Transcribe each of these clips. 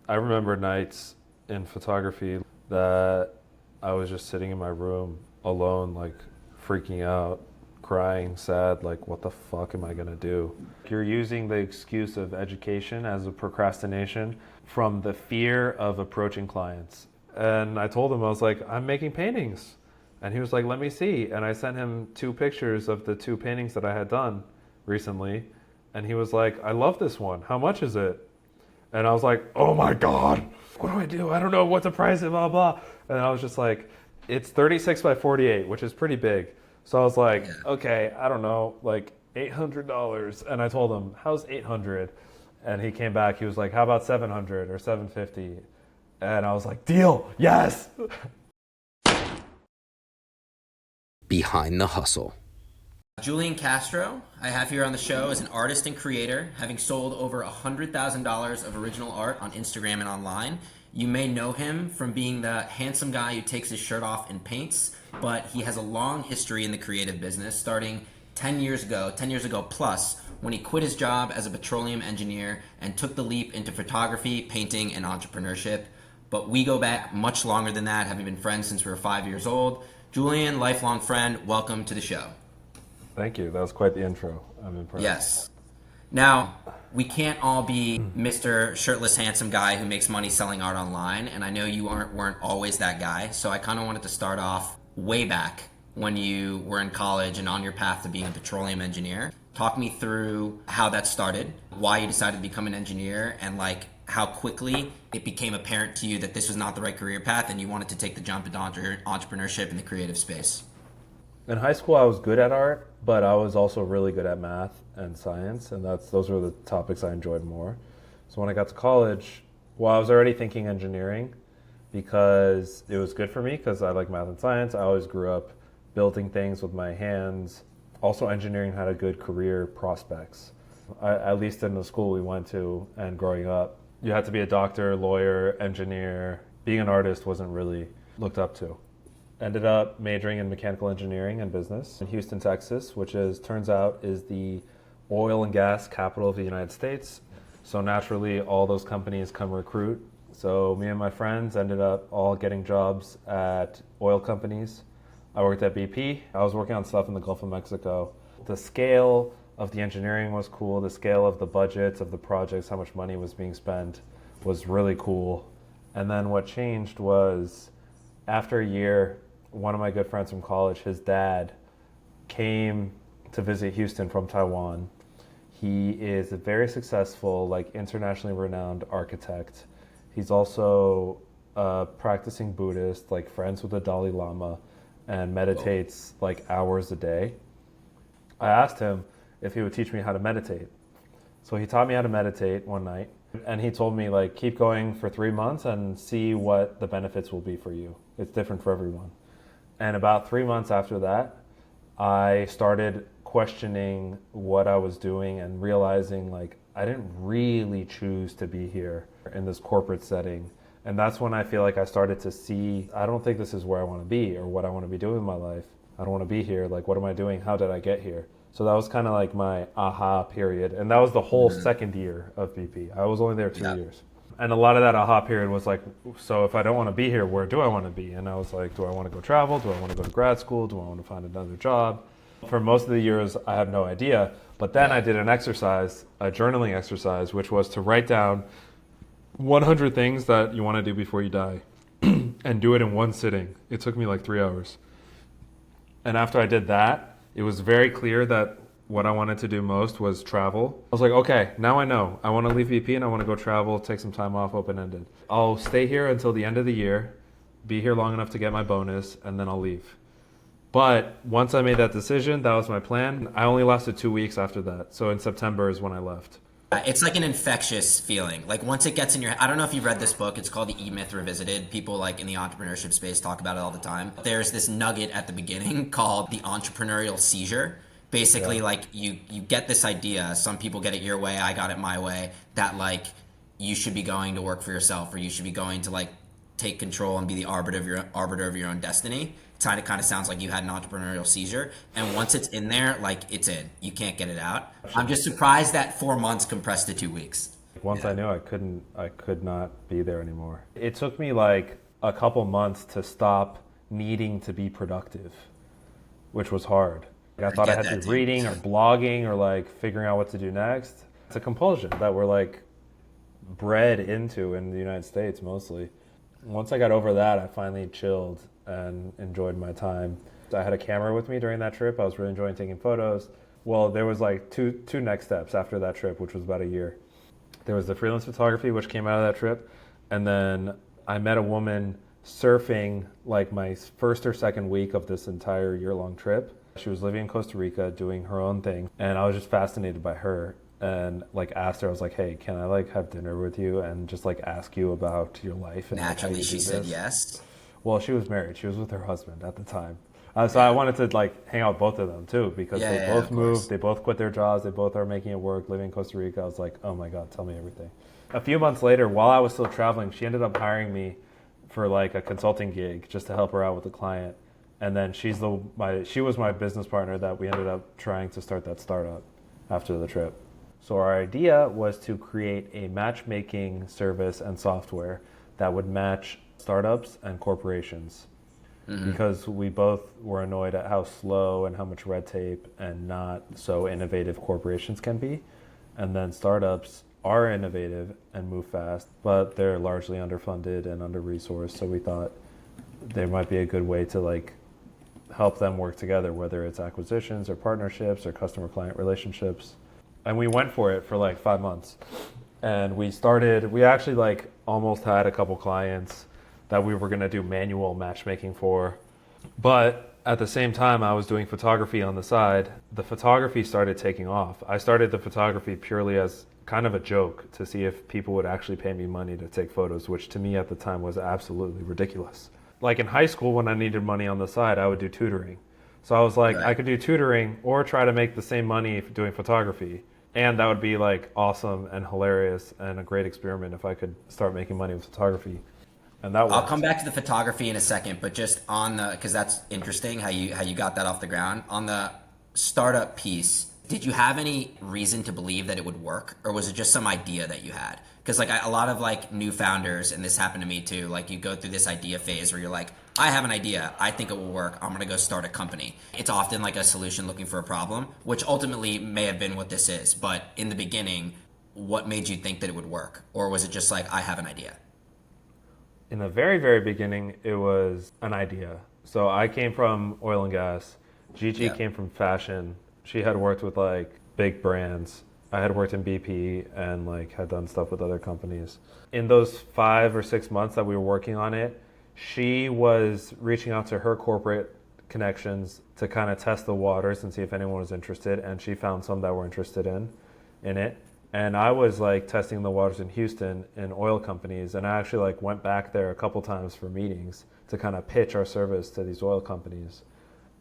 I remember nights in photography that I was just sitting in my room alone, like freaking out, crying, sad, like what the fuck am I gonna do? You're using the excuse of education as a procrastination from the fear of approaching clients. And I told him, I was like, I'm making paintings. And he was like, let me see. And I sent him 2 pictures of the 2 paintings that I had done recently. And he was like, I love this one. How much is it? And I was like, oh my God, what do I do? I don't know what to price it, blah, blah. And I was just like, it's 36 by 48, which is pretty big. So I was like, okay, I don't know, like $800. And I told him, how's 800? And he came back, he was like, how about 700 or 750? And I was like, deal, yes. Behind the hustle. Julian Castro, I have here on the show, is an artist and creator, having sold over $100,000 of original art on Instagram and online. You may know him from being the handsome guy who takes his shirt off and paints, but he has a long history in the creative business, starting 10 years ago plus, when he quit his job as a petroleum engineer and took the leap into photography, painting, and entrepreneurship. But we go back much longer than that, having been friends since we were 5 years old. Julian, lifelong friend, welcome to the show. Thank you. That was quite the intro. I'm impressed. Yes. Now, we can't all be Mr. Shirtless, handsome guy who makes money selling art online, and I know you weren't always that guy, so I kind of wanted to start off way back when you were in college and on your path to being a petroleum engineer. Talk me through how that started, why you decided to become an engineer, and like how quickly it became apparent to you that this was not the right career path and you wanted to take the jump into entrepreneurship in the creative space. In high school, I was good at art, but I was also really good at math and science, and those were the topics I enjoyed more. So when I got to college, well, I was already thinking engineering because it was good for me because I like math and science. I always grew up building things with my hands. Also, engineering had a good career prospects, at least in the school we went to and growing up. You had to be a doctor, lawyer, engineer. Being an artist wasn't really looked up to. Ended up majoring in mechanical engineering and business in Houston, Texas, which turns out is the oil and gas capital of the United States. So naturally, all those companies come recruit. So me and my friends ended up all getting jobs at oil companies. I worked at BP. I was working on stuff in the Gulf of Mexico. The scale of the engineering was cool. The scale of the budgets of the projects, how much money was being spent, was really cool. And then what changed was after a year, one of my good friends from college, his dad came to visit Houston from Taiwan. He is a very successful, like internationally renowned architect. He's also a practicing Buddhist, like friends with the Dalai Lama, and meditates like hours a day. I asked him if he would teach me how to meditate. So he taught me how to meditate one night, and he told me like keep going for 3 months and see what the benefits will be for you. It's different for everyone. And about 3 months after that, I started questioning what I was doing and realizing like I didn't really choose to be here in this corporate setting. And that's when I feel like I started to see, I don't think this is where I want to be or what I want to be doing in my life. I don't want to be here. Like, what am I doing? How did I get here? So that was kind of like my aha period. And that was the whole second year of BP. I was only there 2 years. And a lot of that aha period was like, so if I don't want to be here, where do I want to be? And I was like, do I want to go travel? Do I want to go to grad school? Do I want to find another job? For most of the years, I had no idea. But then I did an exercise, a journaling exercise, which was to write down 100 things that you want to do before you die and do it in one sitting. It took me like 3 hours. And after I did that, it was very clear that what I wanted to do most was travel. I was like, okay, now I know. I want to leave VP and I want to go travel, take some time off, open-ended. I'll stay here until the end of the year, be here long enough to get my bonus, and then I'll leave. But once I made that decision, that was my plan. I only lasted 2 weeks after that. So in September is when I left. It's like an infectious feeling. Like once it gets in your, I don't know if you've read this book. It's called The E-Myth Revisited. People like in the entrepreneurship space talk about it all the time. There's this nugget at the beginning called the entrepreneurial seizure. Basically, like you get this idea. Some people get it your way. I got it my way. That like you should be going to work for yourself, or you should be going to like take control and be the arbiter of your own destiny. It kind of sounds like you had an entrepreneurial seizure. And once it's in there, like it's in. You can't get it out. I'm just surprised that 4 months compressed to 2 weeks. once I knew I could not be there anymore. It took me like a couple months to stop needing to be productive, which was hard. I thought I had to be reading or blogging or like figuring out what to do next. It's a compulsion that we're like bred into in the United States mostly. Once I got over that, I finally chilled and enjoyed my time. I had a camera with me during that trip. I was really enjoying taking photos. Well, there was like two next steps after that trip, which was about a year. There was the freelance photography, which came out of that trip. And then I met a woman surfing like my first or second week of this entire year-long trip. She was living in Costa Rica doing her own thing. And I was just fascinated by her and like asked her, I was like, hey, can I like have dinner with you and just like ask you about your life? And Naturally, like, she said yes. Well, she was married. She was with her husband at the time. So I wanted to like hang out with both of them too, because they both moved, they both quit their jobs, they both are making it work, living in Costa Rica. I was like, oh my God, tell me everything. A few months later, while I was still traveling, she ended up hiring me for like a consulting gig just to help her out with a client. And then she was my business partner that we ended up trying to start that startup after the trip. So our idea was to create a matchmaking service and software that would match startups and corporations. Because we both were annoyed at how slow and how much red tape and not so innovative corporations can be. And then startups are innovative and move fast, but they're largely underfunded and under-resourced. So we thought there might be a good way to like help them work together, whether it's acquisitions or partnerships or customer-client relationships. And we went for it for like 5 months. And we actually like almost had a couple clients that we were going to do manual matchmaking for. But at the same time, I was doing photography on the side. The photography started taking off. I started the photography purely as kind of a joke to see if people would actually pay me money to take photos, which to me at the time was absolutely ridiculous. Like in high school, when I needed money on the side, I would do tutoring. So I was like, I could do tutoring or try to make the same money doing photography. And that would be like awesome and hilarious and a great experiment if I could start making money with photography. And that I'll come back to the photography in a second, but just on the, because that's interesting how you got that off the ground. On the startup piece, did you have any reason to believe that it would work, or was it just some idea that you had? Because like a lot of like new founders, and this happened to me too, like you go through this idea phase where you're like, I have an idea, I think it will work, I'm gonna go start a company. It's often like a solution looking for a problem, which ultimately may have been what this is. But in the beginning, what made you think that it would work? Or was it just like, I have an idea? In the very, very beginning, it was an idea. So I came from oil and gas. Gigi came from fashion. She had worked with like big brands. I had worked in BP and like had done stuff with other companies. In those 5 or 6 months that we were working on it, she was reaching out to her corporate connections to kind of test the waters and see if anyone was interested. And she found some that were interested in it. And I was like testing the waters in Houston in oil companies, and I actually like went back there a couple times for meetings to kind of pitch our service to these oil companies.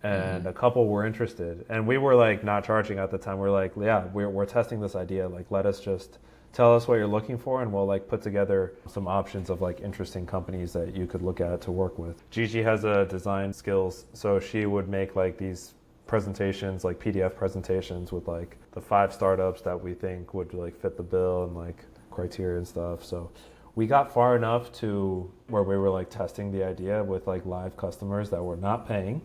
And a couple were interested, and we were like not charging at the time. We're like, yeah, we're testing this idea. Like, let us just tell us what you're looking for, and we'll like put together some options of like interesting companies that you could look at to work with. Gigi has a design skills, so she would make like these presentations, like PDF presentations with like the 5 startups that we think would like fit the bill and like criteria and stuff. So we got far enough to where we were like testing the idea with like live customers that were not paying,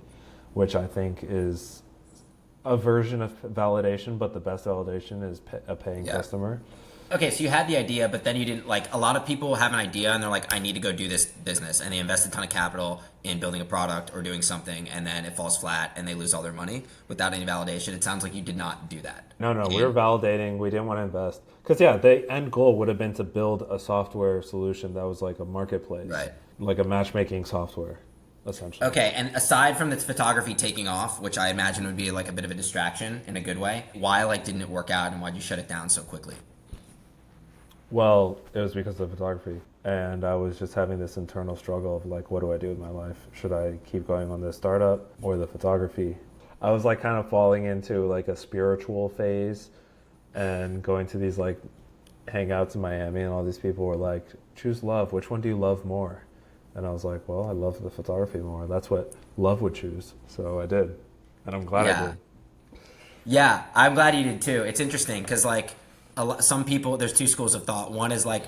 which I think is a version of validation, but the best validation is a paying customer. Okay, so you had the idea, but then you didn't, like, a lot of people have an idea and they're like, I need to go do this business. And they invest a ton of capital in building a product or doing something, and then it falls flat and they lose all their money without any validation. It sounds like you did not do that. No, we were validating. We didn't want to invest. Because, the end goal would have been to build a software solution that was like a marketplace. Right. Like a matchmaking software, essentially. Okay, and aside from the photography taking off, which I imagine would be like a bit of a distraction in a good way, why like didn't it work out and why'd you shut it down so quickly? Well, it was because of photography, and I was just having this internal struggle of like, what do I do with my life? Should I keep going on this startup or the photography? I was like kind of falling into like a spiritual phase and going to these like hangouts in Miami, and all these people were like, choose love. Which one do you love more? And I was like, well, I love the photography more. That's what love would choose. So I did, and I'm glad I did. Yeah, I'm glad you did too. It's interesting because like, Some people, there's two schools of thought. One is like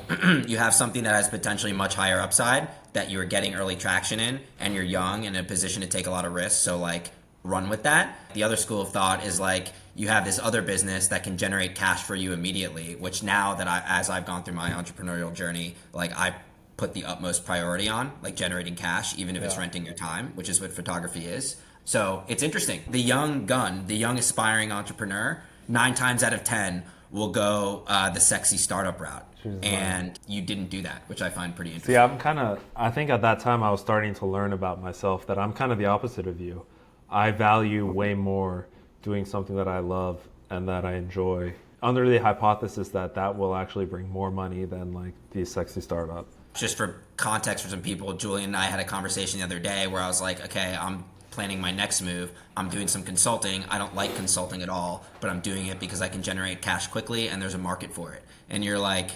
you have something that has potentially much higher upside that you're getting early traction in, and you're young and in a position to take a lot of risks. So like run with that. The other school of thought is like you have this other business that can generate cash for you immediately, which now that as I've gone through my entrepreneurial journey, like I put the utmost priority on, like generating cash, even if it's renting your time, which is what photography is. So it's interesting. The young gun, the young aspiring entrepreneur, 9 times out of 10 will go the sexy startup route. And you didn't do that, which I find pretty interesting. See, I think at that time I was starting to learn about myself that I'm kind of the opposite of you. I value way more doing something that I love and that I enjoy, under the hypothesis that that will actually bring more money than like the sexy startup. Just for context for some people, Julian and I had a conversation the other day where I was like, okay, I'm planning my next move. I'm doing some consulting. I don't like consulting at all, but I'm doing it because I can generate cash quickly and there's a market for it. And you're like,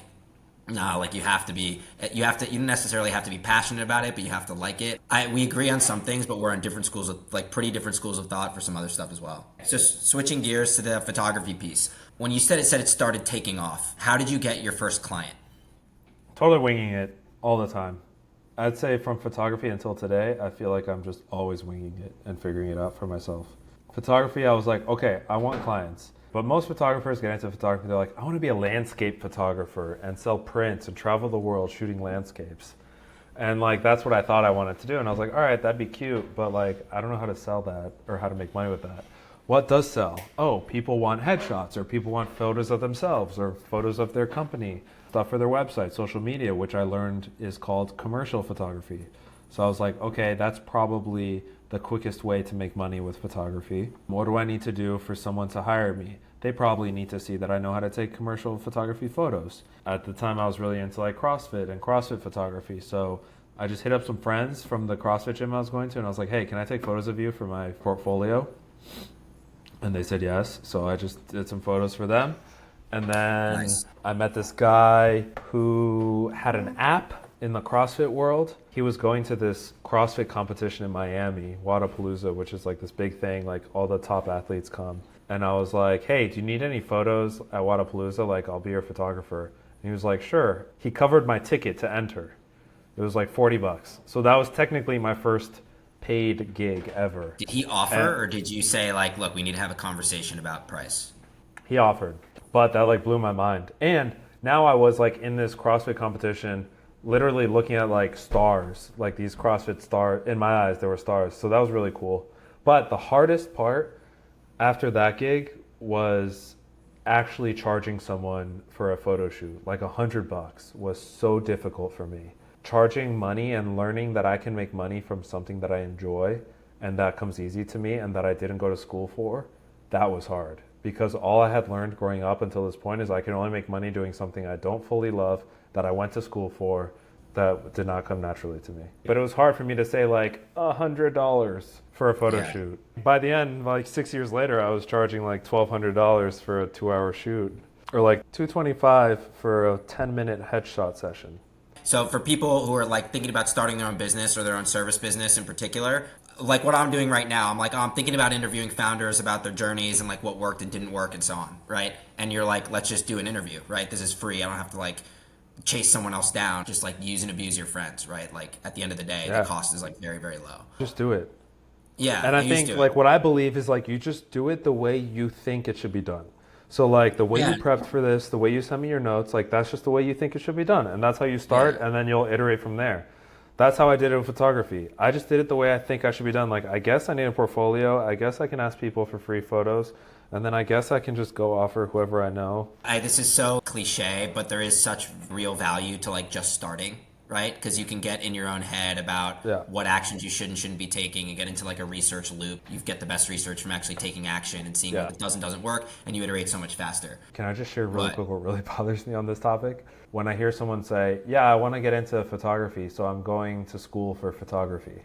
no, like you don't necessarily have to be passionate about it, but you have to like it. We agree on some things, but we're on different schools of, like pretty different schools of thought for some other stuff as well. So switching gears to the photography piece. When you said it started taking off, how did you get your first client? Totally winging it all the time. I'd say from photography until today, I feel like I'm just always winging it and figuring it out for myself. Photography, I was like, okay, I want clients. But most photographers get into photography, they're like, I want to be a landscape photographer and sell prints and travel the world shooting landscapes. And like, that's what I thought I wanted to do. And I was like, all right, that'd be cute, but like, I don't know how to sell that or how to make money with that. What does sell? Oh, people want headshots, or people want photos of themselves or photos of their company, stuff for their website, social media, which I learned is called commercial photography. So I was like, okay, that's probably the quickest way to make money with photography. What do I need to do for someone to hire me? They probably need to see that I know how to take commercial photography photos. At the time, I was really into like CrossFit and CrossFit photography. So I just hit up some friends from the CrossFit gym I was going to, and I was like, hey, can I take photos of you for my portfolio? And they said yes. So I just did some photos for them. And then I met this guy who had an app in the CrossFit world. He was going to this CrossFit competition in Miami, Wadapalooza, which is like this big thing, like all the top athletes come. And I was like, hey, do you need any photos at Wadapalooza? Like, I'll be your photographer. And he was like, sure. He covered my ticket to enter. It was like $40. So that was technically my first paid gig ever. Did he offer, or did you say like, look, we need to have a conversation about price? He offered, but that like blew my mind. And now I was like in this CrossFit competition, literally looking at like stars, like these CrossFit stars. In my eyes, there were stars. So that was really cool. But the hardest part after that gig was actually charging someone for a photo shoot. Like $100 was so difficult for me. Charging money and learning that I can make money from something that I enjoy and that comes easy to me and that I didn't go to school for, that was hard. Because all I had learned growing up until this point is I can only make money doing something I don't fully love, that I went to school for, that did not come naturally to me. But it was hard for me to say like $100 for a photo shoot. By the end, like 6 years later, I was charging like $1,200 for a 2-hour shoot, or like $225 for a 10-minute headshot session. So for people who are like thinking about starting their own business or their own service business in particular, like what I'm doing right now, I'm like, I'm thinking about interviewing founders about their journeys and like what worked and didn't work and so on, right? And you're like, let's just do an interview, right? This is free. I don't have to like chase someone else down. Just like use and abuse your friends, right? Like at the end of the day, the cost is like very, very low. Just do it. Yeah. And I think like what I believe is like you just do it the way you think it should be done. So like the way you prepped for this, the way you sent me your notes, like that's just the way you think it should be done. And that's how you start and then you'll iterate from there. That's how I did it with photography. I just did it the way I think I should be done. Like I guess I need a portfolio. I guess I can ask people for free photos. And then I guess I can just go offer whoever I know. This is so cliche, but there is such real value to like just starting, right? Because you can get in your own head about what actions you should and shouldn't be taking and get into like a research loop. You get the best research from actually taking action and seeing what does and doesn't work, and you iterate so much faster. Can I just share really quick what really bothers me on this topic? When I hear someone say, yeah, I want to get into photography, so I'm going to school for photography.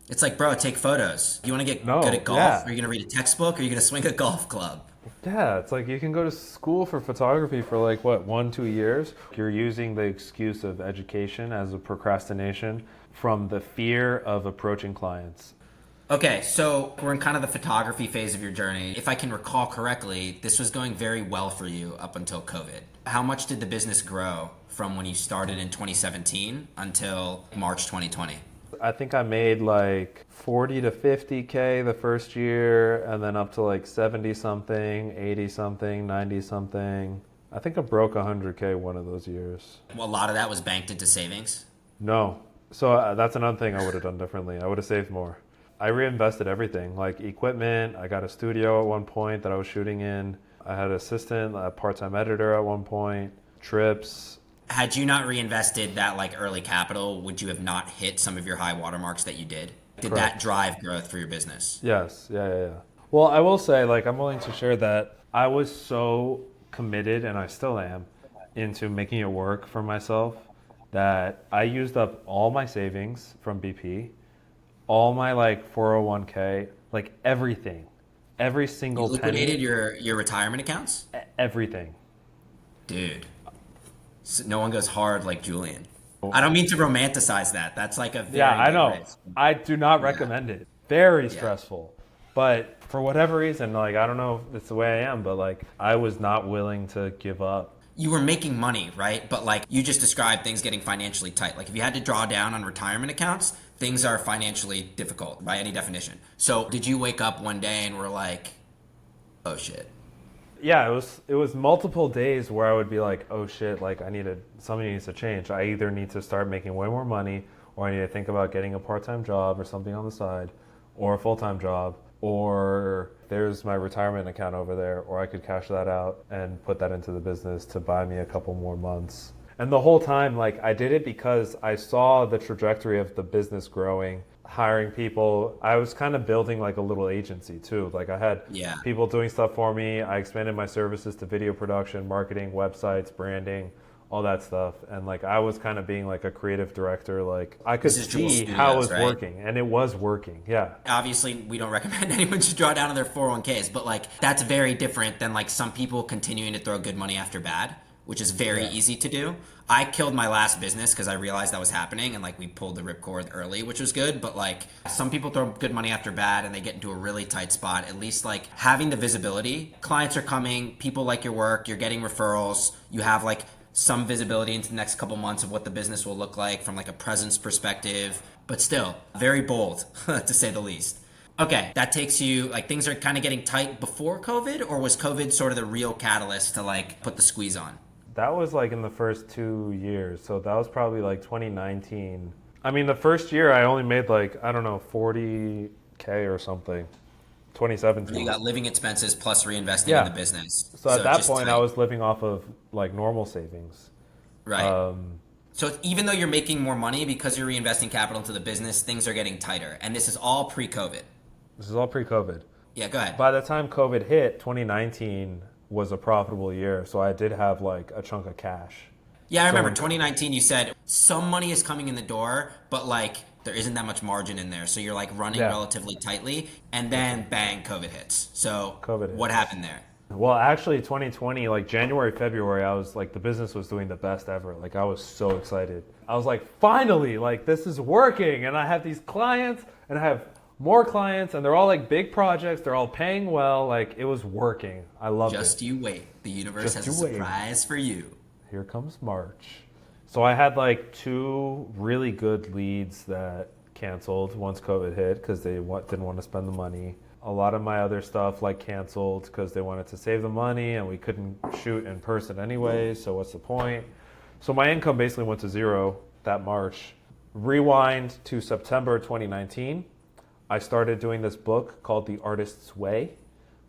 It's like, bro, take photos. You want to get good at golf? Are you going to read a textbook? Or are you going to swing a golf club? Yeah, it's like you can go to school for photography for like, what, 1-2 years? You're using the excuse of education as a procrastination from the fear of approaching clients. Okay, so we're in kind of the photography phase of your journey. If I can recall correctly, this was going very well for you up until COVID. How much did the business grow from when you started in 2017 until March 2020? I think I made like 40 to 50K the first year, and then up to like 70 something, 80 something, 90 something. I think I broke 100K one of those years. Well, a lot of that was banked into savings. No. So that's another thing I would have done differently. I would have saved more. I reinvested everything, like equipment. I got a studio at one point that I was shooting in. I had an assistant, a part-time editor at one point, trips. Had you not reinvested that like early capital, would you have not hit some of your high watermarks that you did? Did Correct. that drive growth for your business? Yes, yeah. Well, I will say, like, I'm willing to share that I was so committed, and I still am, into making it work for myself that I used up all my savings from BP, all my like 401k, like everything, every You single liquidated penny, your retirement accounts? everything. Dude, no one goes hard like Julian. I don't mean to romanticize that. That's like a Yeah, very I big know. risk. I do not Yeah. recommend it. Very Yeah. stressful. But for whatever reason, like, I don't know if it's the way I am, but like, I was not willing to give up. You were making money, right? But like you just described things getting financially tight. Like if you had to draw down on retirement accounts, things are financially difficult by any definition. So did you wake up one day and were like, oh shit? Yeah, it was multiple days where I would be like, oh shit, like something needs to change. I either need to start making way more money, or I need to think about getting a part-time job or something on the side, or a full-time job, or there's my retirement account over there, or I could cash that out and put that into the business to buy me a couple more months. And the whole time, like, I did it because I saw the trajectory of the business growing, hiring people. I was kind of building like a little agency too. Like, I had Yeah. people doing stuff for me. I expanded my services to video production, marketing, websites, branding, all that stuff. And like, I was kind of being like a creative director. Like, I could This is Jewel see how it Studios, was right? working, and it was working. Yeah. Obviously, we don't recommend anyone should draw down on their 401ks, but like that's very different than like some people continuing to throw good money after bad, which is very easy to do. I killed my last business because I realized that was happening, and like we pulled the ripcord early, which was good. But like some people throw good money after bad and they get into a really tight spot. At least like having the visibility, clients are coming, people like your work, you're getting referrals, you have like some visibility into the next couple months of what the business will look like from like a presence perspective, but still very bold to say the least. Okay, that takes you like things are kind of getting tight before COVID, or was COVID sort of the real catalyst to like put the squeeze on? That was like in the first 2 years. So that was probably like 2019. I mean, the first year I only made like, I don't know, 40K or something. You 2017. got living expenses plus reinvesting in the Yeah. business. So at that just point, tight. I was living off of like normal savings. Right. Um, So even though you're making more money because you're reinvesting capital into the business, things are getting tighter. And this is all pre-COVID. this is all pre-COVID. Yeah, go ahead. By the time COVID hit, 2019 was a profitable year. So I did have like a chunk of cash. Yeah, I remember So 2019 you said some money is coming in the door, but like there isn't that much margin in there. So you're like running yeah, relatively tightly, and then bang, COVID hits. So COVID what hits. happened there? Well, actually, 2020, like January, February, I was like, the business was doing the best ever. Like, I was so excited. I was like, finally, like, this is working. And I have these clients, and I have more clients, and they're all like big projects. They're all paying well. Like, it was working. I loved Just it. you wait. The universe Just has a you wait. surprise for you. Here comes March. So I had like two really good leads that canceled once COVID hit because they didn't want to spend the money. A lot of my other stuff like canceled because they wanted to save the money, and we couldn't shoot in person anyway, so what's the point? So my income basically went to zero that March. Rewind to September 2019. I started doing this book called The Artist's Way,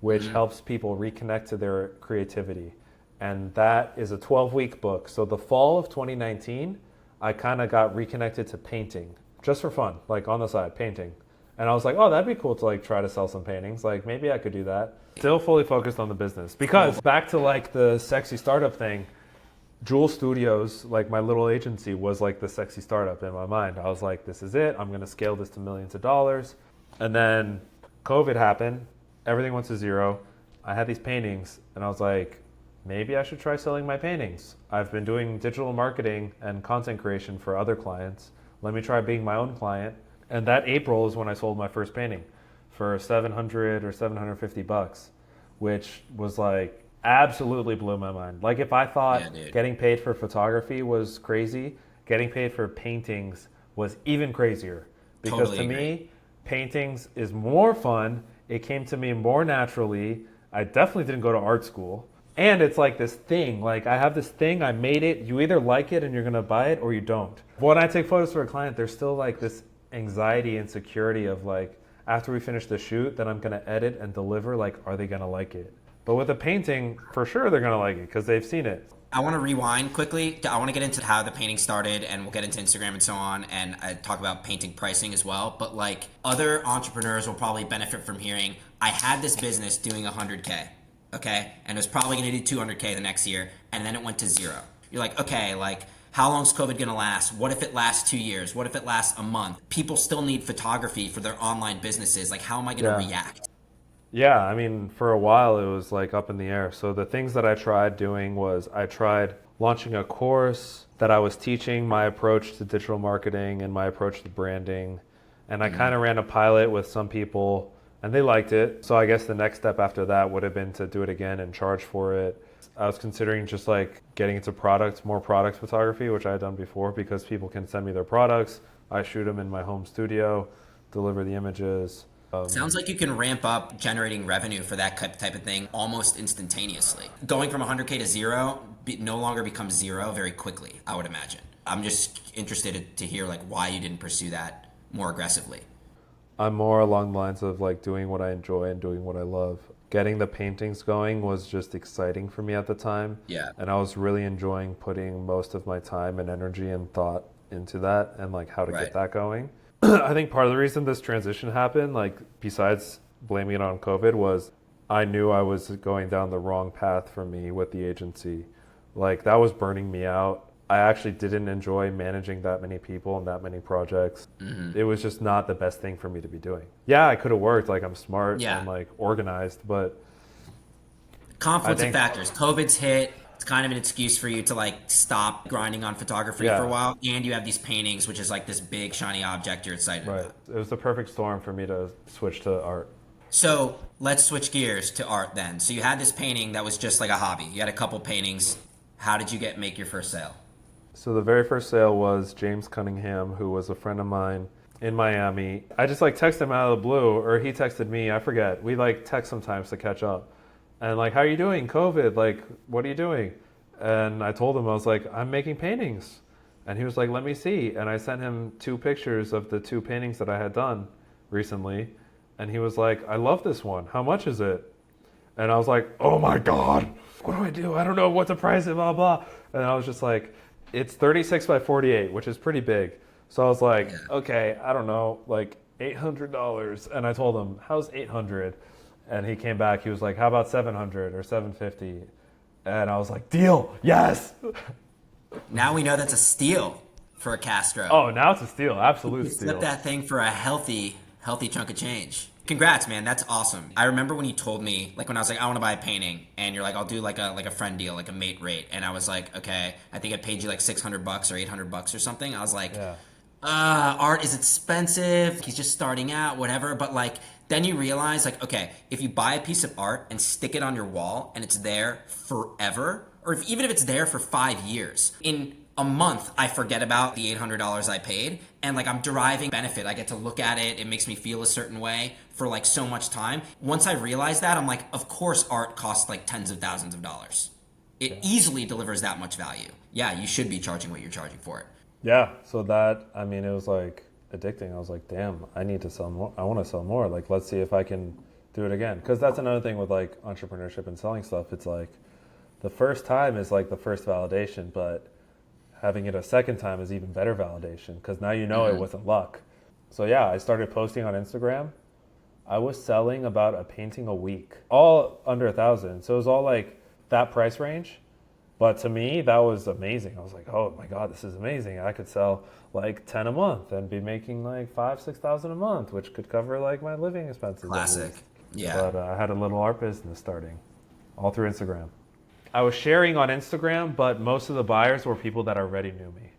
which helps people reconnect to their creativity. And that is a 12-week book. So the fall of 2019, I kind of got reconnected to painting just for fun, like on the side, painting. And I was like, oh, that'd be cool to like try to sell some paintings. Like maybe I could do that. Still fully focused on the business. Because back to like the sexy startup thing, Jewel Studios, like my little agency, was like the sexy startup in my mind. I was like, this is it. I'm going to scale this to millions of dollars. And then COVID happened. Everything went to zero. I had these paintings, and I was like, maybe I should try selling my paintings. I've been doing digital marketing and content creation for other clients. Let me try being my own client. And that April is when I sold my first painting for 700 or 750 bucks, which was like absolutely blew my mind. Like if I thought getting paid for photography was crazy, getting paid for paintings was even crazier. Because to me, paintings is more fun. It came to me more naturally. I definitely didn't go to art school. And it's like this thing, like I have this thing, I made it, you either like it and you're gonna buy it or you don't. When I take photos for a client, there's still like this anxiety and security of like, after we finish the shoot, then I'm gonna edit and deliver, like, are they gonna like it? But with a painting, for sure they're gonna like it because they've seen it. I want to rewind quickly. I want to get into how the painting started, and we'll get into Instagram and so on, and talk about painting pricing as well. But like other entrepreneurs will probably benefit from hearing, I had this business doing 100K, okay? And it was probably going to do 200K the next year, and then it went to zero. You're like, okay, like how long is COVID going to last? What if it lasts 2 years? What if it lasts a month? People still need photography for their online businesses. Like how am I going to react? Yeah, I mean, for a while it was like up in the air. So the things that I tried doing was I tried launching a course that I was teaching my approach to digital marketing and my approach to branding. And I kind of ran a pilot with some people and they liked it. So I guess the next step after that would have been to do it again and charge for it. I was considering just like getting into more product photography, which I had done before because people can send me their products. I shoot them in my home studio, deliver the images. Sounds like you can ramp up generating revenue for that type of thing almost instantaneously. Going from 100K to zero no longer becomes zero very quickly, I would imagine. I'm just interested to hear like why you didn't pursue that more aggressively. I'm more along the lines of like doing what I enjoy and doing what I love. Getting the paintings going was just exciting for me at the time. Yeah. And I was really enjoying putting most of my time and energy and thought into that and like how to get that going. I think part of the reason this transition happened, like besides blaming it on COVID, was I knew I was going down the wrong path for me with the agency. Like that was burning me out. I actually didn't enjoy managing that many people and that many projects. It was just not the best thing for me to be doing. Yeah, I could have worked, like I'm smart and like organized, but conflicts of factors. COVID's hit. It's kind of an excuse for you to like stop grinding on photography for a while, and you have these paintings, which is like this big shiny object you're excited about. It was the perfect storm for me to switch to art. So let's switch gears to art then. So you had this painting that was just like a hobby. You had a couple paintings. How did you make your first sale? So the very first sale was James Cunningham, who was a friend of mine in Miami. I just like texted him out of the blue, or he texted me, I forget. We like text sometimes to catch up. And like, how are you doing? COVID, like, what are you doing? And I told him, I was like, I'm making paintings. And he was like, let me see. And I sent him 2 pictures of the 2 paintings that I had done recently. And he was like, I love this one. How much is it? And I was like, oh my God, what do? I don't know what to price it, blah, blah. And I was just like, it's 36 by 48, which is pretty big. So I was like, okay, I don't know, like $800. And I told him, how's 800? And he came back, he was like, how about 700 or 750? And I was like, deal, yes. Now we know that's a steal for a Castro. Oh, now it's a steal, absolute steal. Flip that thing for a healthy chunk of change. Congrats, man, that's awesome. I remember when you told me, like when I was like, I want to buy a painting, and you're like, I'll do like a friend deal, like a mate rate. And I was like, okay, I think I paid you like $600 or $800 or something. I was like, art is expensive. He's just starting out, whatever. But like, then you realize like, okay, if you buy a piece of art and stick it on your wall and it's there forever, or even if it's there for 5 years, in a month, I forget about the $800 I paid, and like I'm deriving benefit. I get to look at it. It makes me feel a certain way for like so much time. Once I realize that, I'm like, of course art costs like tens of thousands of dollars. It easily delivers that much value. Yeah, you should be charging what you're charging for it. Yeah, so that, I mean, it was like addicting. I was like, damn, I need to sell more. I want to sell more. Like, let's see if I can do it again. Because that's another thing with like entrepreneurship and selling stuff. It's like the first time is like the first validation, but having it a second time is even better validation because now you know it wasn't luck. So yeah, I started posting on Instagram. I was selling about a painting a week, all under 1,000. So it was all like that price range. But to me, that was amazing. I was like, oh my God, this is amazing. I could sell like 10 a month and be making like 5,000-6,000 a month, which could cover like my living expenses. Classic. Yeah. But I had a little art business starting all through Instagram. I was sharing on Instagram, but most of the buyers were people that already knew me.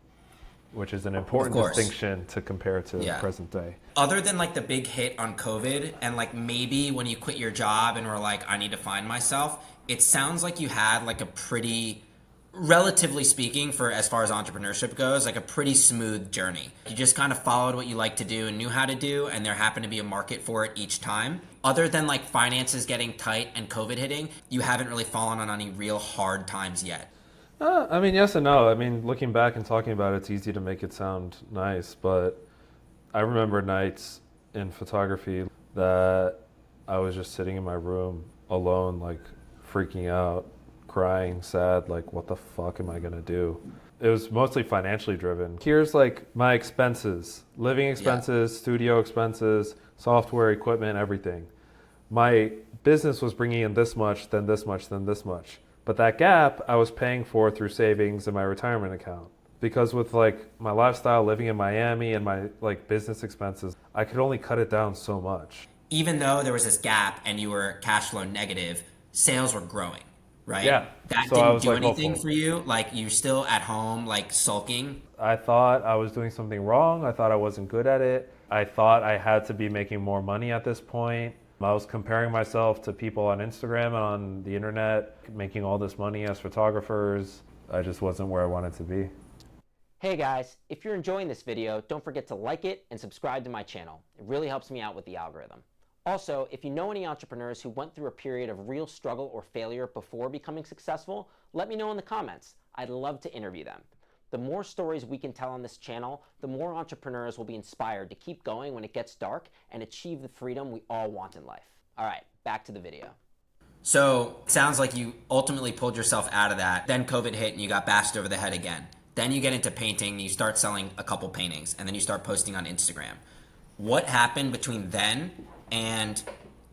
which is an important distinction to compare to present day. Other than like the big hit on COVID and like maybe when you quit your job and were like, I need to find myself, it sounds like you had like a pretty, relatively speaking, for as far as entrepreneurship goes, like a pretty smooth journey. You just kind of followed what you like to do and knew how to do, and there happened to be a market for it each time. Other than like finances getting tight and COVID hitting, you haven't really fallen on any real hard times yet. I mean, yes and no. I mean, looking back and talking about it, it's easy to make it sound nice, but I remember nights in photography that I was just sitting in my room alone, like freaking out, crying, sad, like what the fuck am I gonna do? It was mostly financially driven. Here's like my expenses, living expenses, studio expenses, software, equipment, everything. My business was bringing in this much, then this much, then this much. But that gap I was paying for through savings in my retirement account. Because with like my lifestyle, living in Miami and my like business expenses, I could only cut it down so much. Even though there was this gap and you were cash flow negative, sales were growing, right? Yeah. That So didn't do like anything hopeful. for you? Like you still at home, like sulking? I thought I was doing something wrong. I thought I wasn't good at it. I thought I had to be making more money at this point. I was comparing myself to people on Instagram and on the internet, making all this money as photographers. I just wasn't where I wanted to be. Hey guys, if you're enjoying this video, don't forget to like it and subscribe to my channel. It really helps me out with the algorithm. Also, if you know any entrepreneurs who went through a period of real struggle or failure before becoming successful, let me know in the comments. I'd love to interview them. The more stories we can tell on this channel, the more entrepreneurs will be inspired to keep going when it gets dark and achieve the freedom we all want in life. All right, back to the video. So it sounds like you ultimately pulled yourself out of that. Then COVID hit and you got bashed over the head again. Then you get into painting, you start selling a couple paintings, and then you start posting on Instagram. What happened between then and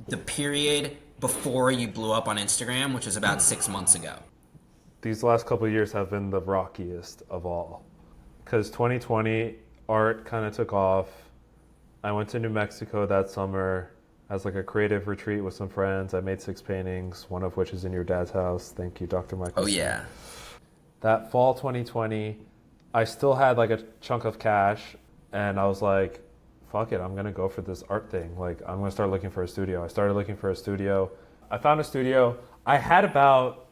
the period before you blew up on Instagram, which was about 6 months ago? These last couple of years have been the rockiest of all. Because 2020, art kind of took off. I went to New Mexico that summer as like a creative retreat with some friends. I made 6 paintings, one of which is in your dad's house. Thank you, Dr. Michael. Oh, yeah. That fall 2020, I still had like a chunk of cash, and I was like, fuck it, I'm gonna go for this art thing. Like, I'm gonna start looking for a studio. I started looking for a studio. I found a studio. I had about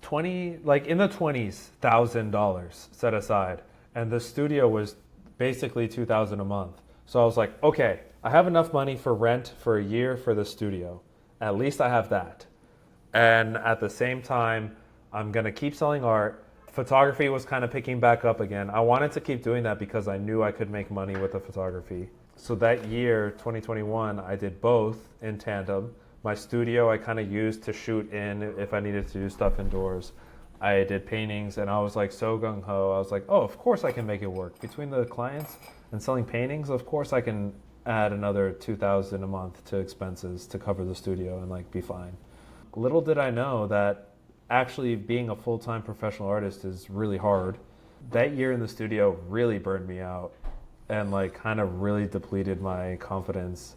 20, like in the 20s, $1,000 set aside, and the studio was basically $2,000 a month. So I was like, okay, I have enough money for rent for a year for the studio. At least I have that. And at the same time, I'm gonna keep selling art. Photography was kind of picking back up again. I wanted to keep doing that because I knew I could make money with the photography. So that year, 2021, I did both in tandem. My studio I kind of used to shoot in if I needed to do stuff indoors. I did paintings and I was like so gung-ho. I was like, oh, of course I can make it work. Between the clients and selling paintings, of course I can add another $2,000 a month to expenses to cover the studio and like be fine. Little did I know that actually being a full-time professional artist is really hard. That year in the studio really burned me out and like kind of really depleted my confidence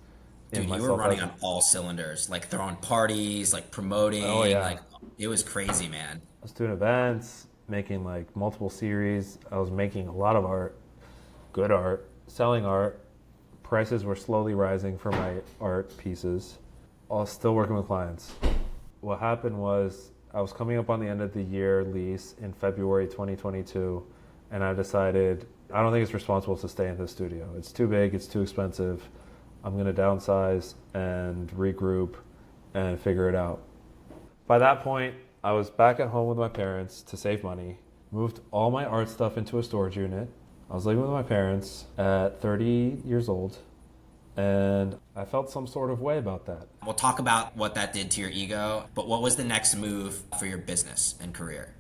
in Dude, myself. you were running on all cylinders, like throwing parties, like promoting. Oh, yeah. Like it was crazy, man. I was doing events, making like multiple series. I was making a lot of art, good art, selling art. Prices were slowly rising for my art pieces. I was still working with clients. What happened was I was coming up on the end of the year lease in February 2022, and I decided I don't think it's responsible to stay in this studio. It's too big, it's too expensive. I'm gonna downsize and regroup and figure it out. By that point, I was back at home with my parents to save money, moved all my art stuff into a storage unit. I was living with my parents at 30 years old, and I felt some sort of way about that. We'll talk about what that did to your ego, but what was the next move for your business and career?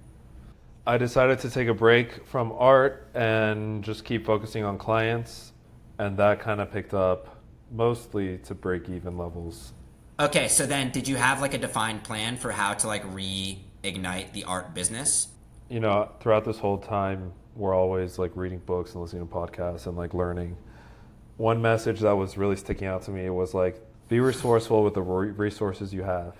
I decided to take a break from art and just keep focusing on clients, and that kind of picked up mostly to break-even levels. Okay, so then did you have like a defined plan for how to like reignite the art business? You know, throughout this whole time, we're always like reading books and listening to podcasts and like learning. One message that was really sticking out to me was like, be resourceful with the resources you have.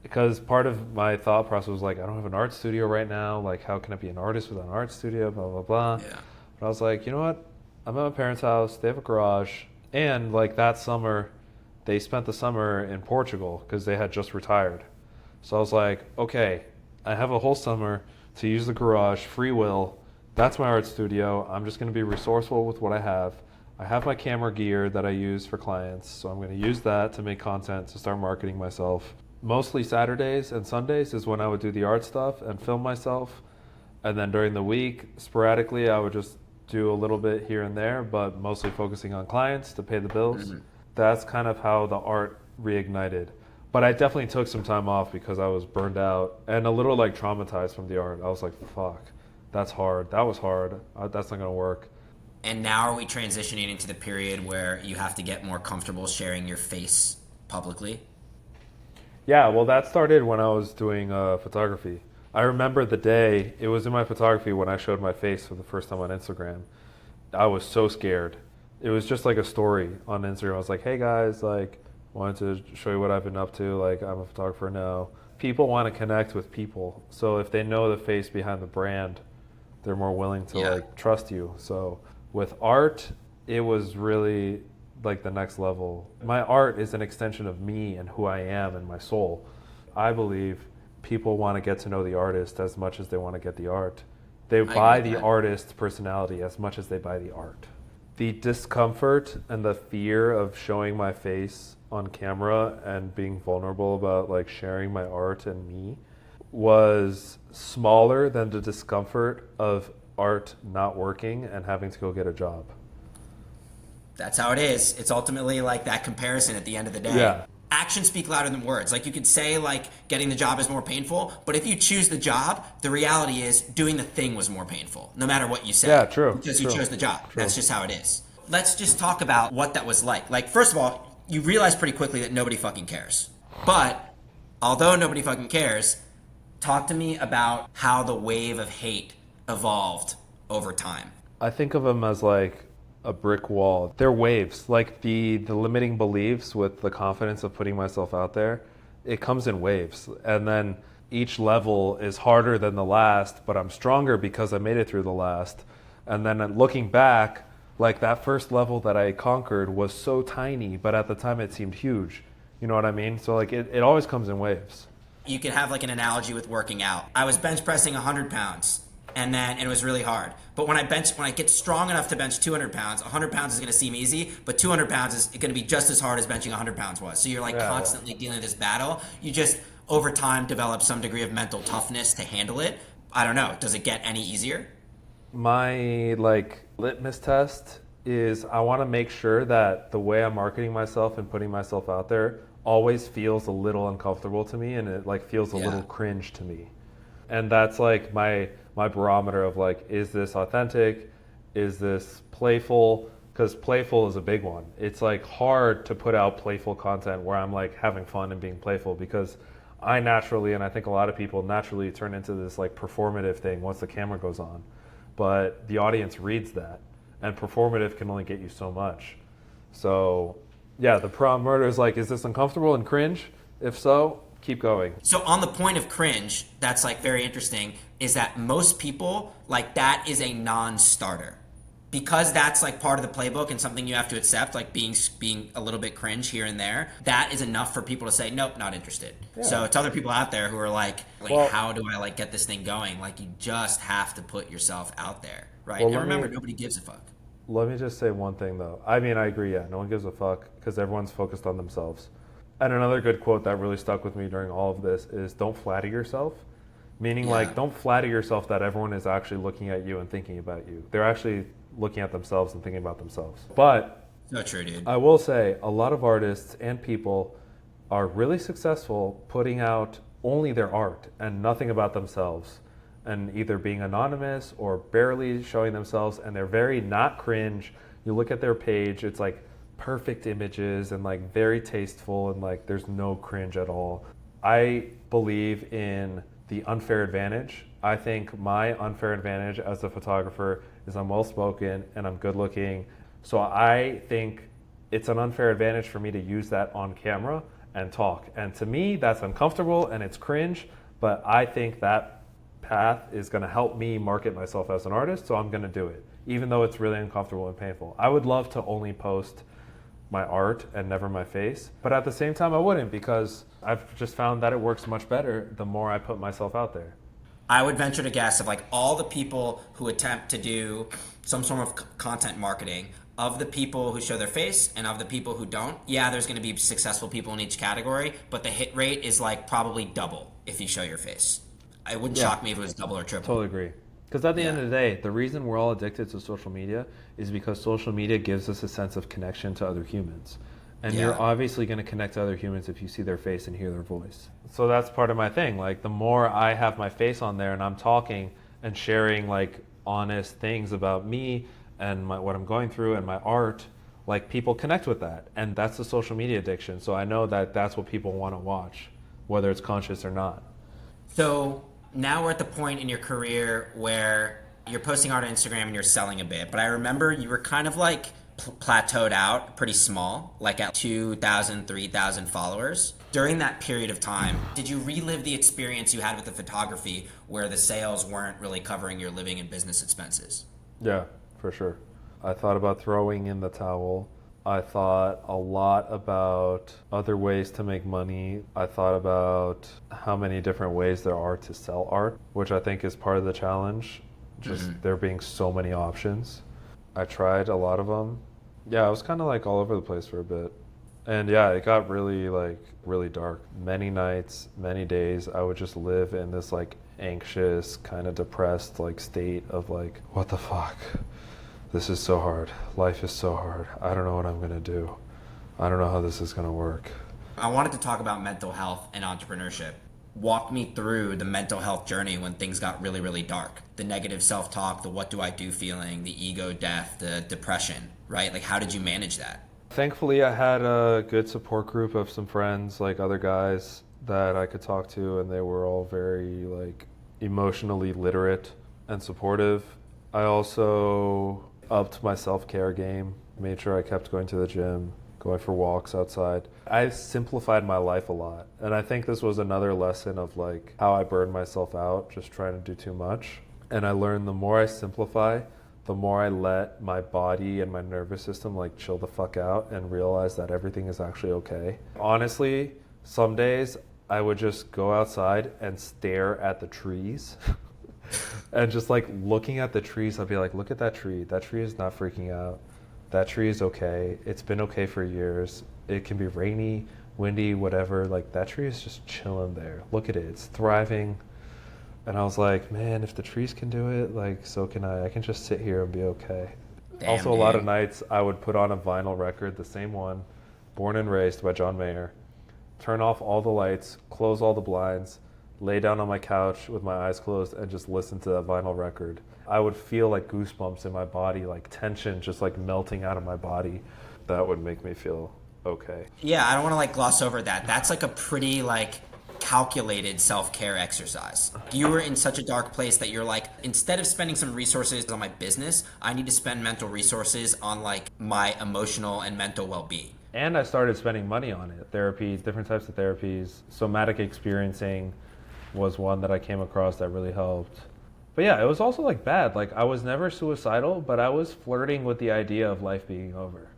Because part of my thought process was like, I don't have an art studio right now. Like, how can I be an artist without an art studio? Blah, blah, blah. Yeah. But I was like, you know what? I'm at my parents' house. They have a garage. And like that summer, they spent the summer in Portugal because they had just retired. So I was like, okay, I have a whole summer to use the garage, free will. That's my art studio. I'm just going to be resourceful with what I have. I have my camera gear that I use for clients, so I'm going to use that to make content to start marketing myself. Mostly Saturdays and Sundays is when I would do the art stuff and film myself. And then during the week, sporadically, I would just do a little bit here and there, but mostly focusing on clients to pay the bills. That's kind of how the art reignited. But I definitely took some time off because I was burned out and a little like traumatized from the art. I was like, fuck, that's hard. That was hard. That's not going to work. And now are we transitioning into the period where you have to get more comfortable sharing your face publicly? Yeah, well, that started when I was doing photography. I remember the day, it was in my photography when I showed my face for the first time on Instagram. I was so scared. It was just like a story on Instagram. I was like, hey guys, like, wanted to show you what I've been up to. Like, I'm a photographer now. People want to connect with people. So if they know the face behind the brand, they're more willing to like trust you. So with art, it was really like the next level. My art is an extension of me and who I am and my soul. I believe people want to get to know the artist as much as they want to get the art. They buy the artist's personality as much as they buy the art. The discomfort and the fear of showing my face on camera and being vulnerable about like sharing my art and me was smaller than the discomfort of art not working and having to go get a job. That's how it is. It's ultimately like that comparison at the end of the day. Yeah. Actions speak louder than words. Like you could say like getting the job is more painful, but if you choose the job, the reality is doing the thing was more painful, no matter what you say. Yeah, true. Because you chose the job. True. That's just how it is. Let's just talk about what that was like. Like, first of all, you realize pretty quickly that nobody fucking cares. But although nobody fucking cares, talk to me about how the wave of hate evolved over time. I think of them as like a brick wall. They're waves, like the limiting beliefs with the confidence of putting myself out there. It comes in waves. And then each level is harder than the last, but I'm stronger because I made it through the last. And then looking back, like that first level that I conquered was so tiny, but at the time it seemed huge. You know what I mean? So like it always comes in waves. You could have like an analogy with working out. I was bench pressing 100 pounds. And it was really hard. But when I get strong enough to bench 200 pounds, 100 pounds is going to seem easy, but 200 pounds is going to be just as hard as benching 100 pounds was. So you're like constantly dealing with this battle. You just, over time, develop some degree of mental toughness to handle it. I don't know. Does it get any easier? My like litmus test is I want to make sure that the way I'm marketing myself and putting myself out there always feels a little uncomfortable to me, and it like feels a little cringe to me. And that's like my barometer of like, is this authentic? Is this playful? Because playful is a big one. It's like hard to put out playful content where I'm like having fun and being playful, because I naturally, and I think a lot of people naturally, turn into this like performative thing once the camera goes on. But the audience reads that, and performative can only get you so much. So yeah, the barometer is like, is this uncomfortable and cringe? If so, keep going. So on the point of cringe, that's like very interesting, is that most people, like that is a non-starter. Because that's like part of the playbook and something you have to accept, like being a little bit cringe here and there, that is enough for people to say, nope, not interested. Yeah. So it's other people out there who are like well, how do I like get this thing going? Like you just have to put yourself out there, right? Well, and remember, nobody gives a fuck. Let me just say one thing though. I mean, I agree, yeah, no one gives a fuck because everyone's focused on themselves. And another good quote that really stuck with me during all of this is don't flatter yourself. Meaning like don't flatter yourself that everyone is actually looking at you and thinking about you. They're actually looking at themselves and thinking about themselves. But so true, dude. I will say a lot of artists and people are really successful putting out only their art and nothing about themselves, and either being anonymous or barely showing themselves, and they're very not cringe. You look at their page, it's like perfect images and like very tasteful, and like there's no cringe at all. I believe in the unfair advantage. I think my unfair advantage as a photographer is I'm well spoken and I'm good looking. So I think it's an unfair advantage for me to use that on camera and talk. And to me, that's uncomfortable and it's cringe, but I think that path is gonna help me market myself as an artist, so I'm gonna do it. even though it's really uncomfortable and painful. I would love to only post my art and never my face, but at the same time I wouldn't, because I've just found that it works much better the more I put myself out there. I would venture to guess of like all the people who attempt to do some sort of content marketing, of the people who show their face and of the people who don't, yeah, there's going to be successful people in each category, but the hit rate is like probably double if you show your face. It wouldn't shock me if it was double or triple. Totally agree. Because at the end of the day, the reason we're all addicted to social media is because social media gives us a sense of connection to other humans. And you're obviously going to connect to other humans if you see their face and hear their voice. So that's part of my thing. Like, the more I have my face on there and I'm talking and sharing like honest things about me and what I'm going through and my art, like, people connect with that. And that's the social media addiction. So I know that that's what people want to watch, whether it's conscious or not. So now we're at the point in your career where you're posting art on Instagram and you're selling a bit. But I remember you were kind of like plateaued out, pretty small, like at 2,000, 3,000 followers. During that period of time, did you relive the experience you had with the photography where the sales weren't really covering your living and business expenses? Yeah, for sure. I thought about throwing in the towel. I thought a lot about other ways to make money. I thought about how many different ways there are to sell art, which I think is part of the challenge. Just there being so many options. I tried a lot of them. Yeah, I was kind of like all over the place for a bit. And yeah, it got really dark. Many nights, many days, I would just live in this like anxious, kind of depressed like state of like, what the fuck? This is so hard. Life is so hard. I don't know what I'm gonna do. I don't know how this is gonna work. I wanted to talk about mental health and entrepreneurship. Walk me through the mental health journey when things got really, really dark. The negative self-talk, the what do I do feeling, the ego death, the depression, right? Like, how did you manage that? Thankfully, I had a good support group of some friends, like other guys that I could talk to, and they were all very like emotionally literate and supportive. I also upped my self-care game, made sure I kept going to the gym, going for walks outside. I simplified my life a lot. And I think this was another lesson of like how I burned myself out just trying to do too much. And I learned the more I simplify, the more I let my body and my nervous system like chill the fuck out and realize that everything is actually okay. Honestly, some days I would just go outside and stare at the trees. And just like looking at the trees, I'd be like, look at that tree. That tree is not freaking out. That tree is okay. It's been okay for years. It can be rainy, windy, whatever. Like, that tree is just chilling there. Look at it. It's thriving. And I was like, man, if the trees can do it, like, so can I. I can just sit here and be okay. Damn, also, a lot of nights I would put on a vinyl record, the same one, Born and Raised by John Mayer, turn off all the lights, close all the blinds, lay down on my couch with my eyes closed and just listen to that vinyl record. I would feel like goosebumps in my body, like tension just like melting out of my body. That would make me feel okay. Yeah, I don't want to like gloss over that. That's like a pretty like calculated self-care exercise. You were in such a dark place that you're like, instead of spending some resources on my business, I need to spend mental resources on like my emotional and mental well-being. And I started spending money on it. Therapies, different types of therapies, somatic experiencing was one that I came across that really helped. But yeah, it was also like bad. Like, I was never suicidal, but I was flirting with the idea of life being over.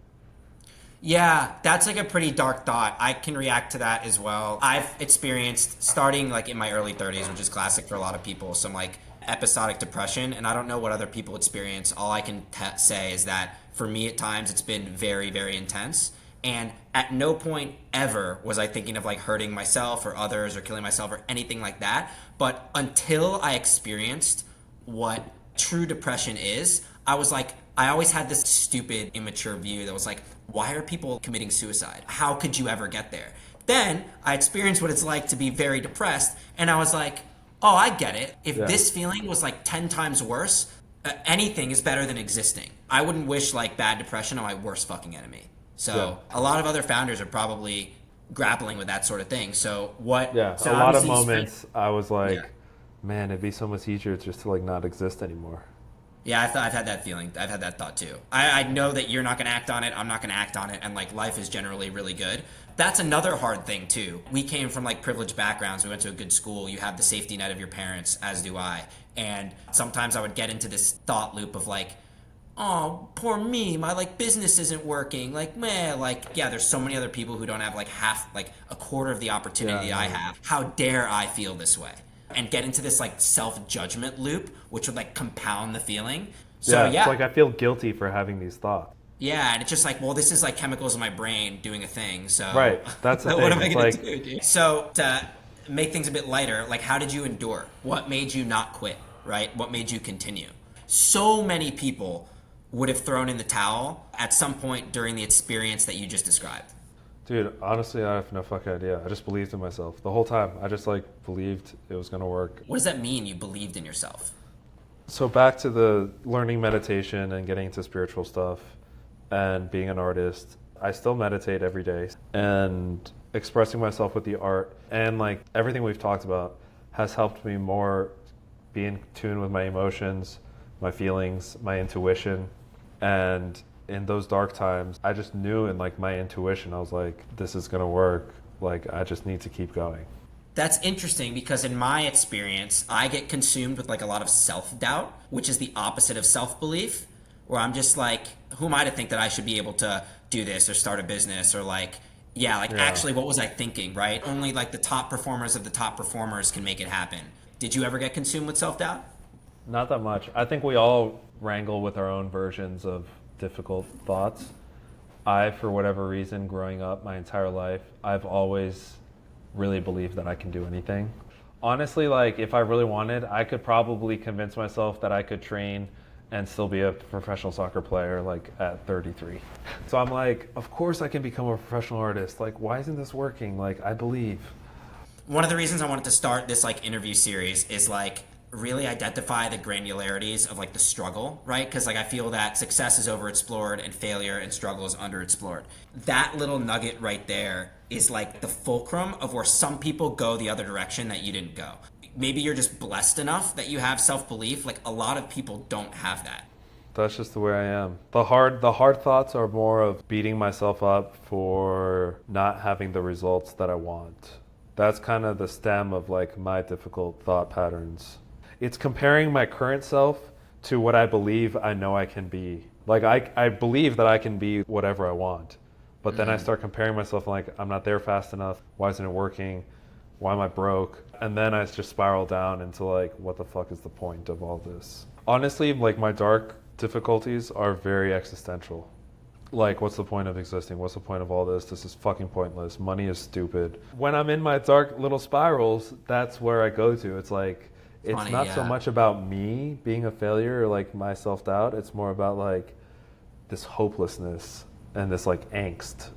Yeah, that's like a pretty dark thought. I can react to that as well. I've experienced, starting like in my early 30s, which is classic for a lot of people, some like episodic depression, and I don't know what other people experience. All I can say is that for me at times it's been very, very intense. And at no point ever was I thinking of like hurting myself or others or killing myself or anything like that. But until I experienced what true depression is, I was like, I always had this stupid, immature view that was like, why are people committing suicide? How could you ever get there? Then I experienced what it's like to be very depressed, and I was like, oh, I get it. If this feeling was like 10 times worse, anything is better than existing. I wouldn't wish like bad depression on my worst fucking enemy. So a lot of other founders are probably grappling with that sort of thing. So what? Yeah, so a lot of moments I was like, man, it'd be so much easier just to like not exist anymore. Yeah, I've had that feeling. I've had that thought too. I know that you're not going to act on it. I'm not going to act on it. And like life is generally really good. That's another hard thing too. We came from like privileged backgrounds. We went to a good school. You have the safety net of your parents, as do I. And sometimes I would get into this thought loop of like, oh, poor me, my like business isn't working. Like, man, like, yeah, there's so many other people who don't have like half, like a quarter of the opportunity Yeah, I no. have. How dare I feel this way? And get into this like self-judgment loop, which would like compound the feeling. So Yeah, it's yeah, like I feel guilty for having these thoughts. yeah, and it's just like, well, this is like chemicals in my brain doing a thing. So Right. That's the what thing. am I It's gonna like, do, dude? So to make things a bit lighter, like how did you endure? What made you not quit? Right? What made you continue? So many people would have thrown in the towel at some point during the experience that you just described. dude, honestly, I have no fucking idea. I just believed in myself the whole time. I just like believed it was gonna work. What does that mean? You believed in yourself? So back to the learning meditation and getting into spiritual stuff and being an artist. I still meditate every day and expressing myself with the art and like everything we've talked about has helped me more be in tune with my emotions, my feelings, my intuition. And in those dark times, I just knew in like my intuition, I was like, this is gonna work. Like, I just need to keep going. That's interesting because in my experience, I get consumed with like a lot of self-doubt, which is the opposite of self-belief, where I'm just like, who am I to think that I should be able to do this or start a business or like, yeah, like Yeah. actually what was I thinking, right? Only like the top performers of the top performers can make it happen. Did you ever get consumed with self-doubt? Not that much. I think we all wrangle with our own versions of difficult thoughts. I, for whatever reason, growing up my entire life, I've always really believed that I can do anything. Honestly, like if I really wanted, I could probably convince myself that I could train and still be a professional soccer player like at 33. So I'm like, of course I can become a professional artist. Like, why isn't this working? Like, I believe. One of the reasons I wanted to start this like interview series is like really identify the granularities of like the struggle, right? Because like I feel that success is overexplored and failure and struggle is underexplored. That little nugget right there is like the fulcrum of where some people go the other direction that you didn't go. Maybe you're just blessed enough that you have self-belief. Like a lot of people don't have that. That's just the way I am. The hard thoughts are more of beating myself up for not having the results that I want. That's kind of the stem of like my difficult thought patterns. It's comparing my current self to what I believe I know I can be. Like I believe that I can be whatever I want. But then I start comparing myself like I'm not there fast enough. Why isn't it working? Why am I broke? And then I just spiral down into like, what the fuck is the point of all this? Honestly, like my dark difficulties are very existential. Like, what's the point of existing? What's the point of all this? This is fucking pointless. Money is stupid. When I'm in my dark little spirals, that's where I go to. It's like, it's Funny, not so yeah. much about me being a failure or like my self-doubt. It's more about like this hopelessness and this like angst.